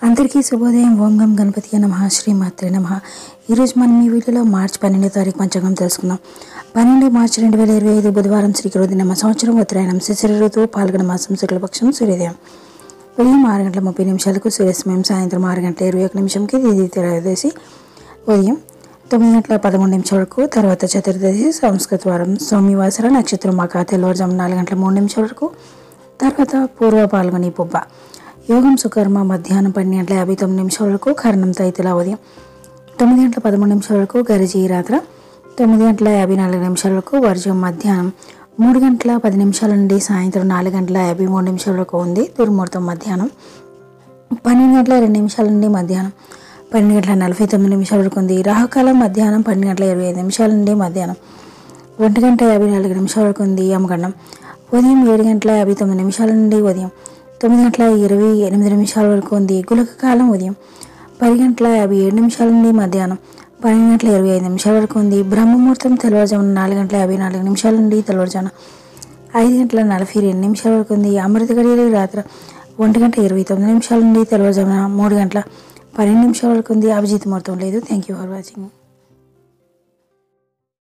అందరికీ శుభోదయం. ఓం గం గణపతి నమః. శ్రీమాత్రే నమః. ఈరోజు మనం ఈ వీడియోలో మార్చి 12వ తారీఖు పంచాంగం తెలుసుకుందాం. 12 మార్చి 2025 బుధవారం శ్రీకృతినమ సంవత్సరం ఉత్తరాయణం శిశిర ఋతువు పాల్గొన మాసం శుక్లపక్షం సూర్యోదయం ఉదయం 6:30 సూర్యాస్తమయం సాయంత్రం 6:21 తిథి త్రయోదశి ఉదయం 9:13 వరకు, తర్వాత చతుర్దశి సంస్కృత వారం సోమవాసర నక్షత్రం మాక తెల్లవారుజాము 4:03 వరకు, తర్వాత పూర్వ పాల్గొని పుబ్బ యోగం సుకర్మ మధ్యాహ్నం 12:59 వరకు, కరణం తైతుల ఉదయం 9:13 వరకు, గరిజి రాత్ర 9:54 వరకు, వర్జం మధ్యాహ్నం 3:10 నుండి సాయంత్రం 4:53 వరకు ఉంది. దుర్ముహూర్తం మధ్యాహ్నం 12:02 నుండి మధ్యాహ్నం 12:49 వరకు ఉంది. రాహుకాలం మధ్యాహ్నం 12:25 నుండి మధ్యాహ్నం 1:54 వరకు ఉంది. యమగండం ఉదయం 7:59 నుండి ఉదయం 9:28 వరకు ఉంది. గుళక కాలం ఉదయం 10:57 నుండి మధ్యాహ్నం 12:25 వరకు ఉంది. బ్రహ్మముహూర్తం తెల్లవారుజామున 4:54 నుండి తెల్లవారుజామున 5:42 వరకు ఉంది. అమృత గడియలు రాత్రి 1:29 నుండి తెల్లవారుజామున 3:12 వరకు ఉంది. అభిజిత్ ముహూర్తం లేదు. Thank you for watching.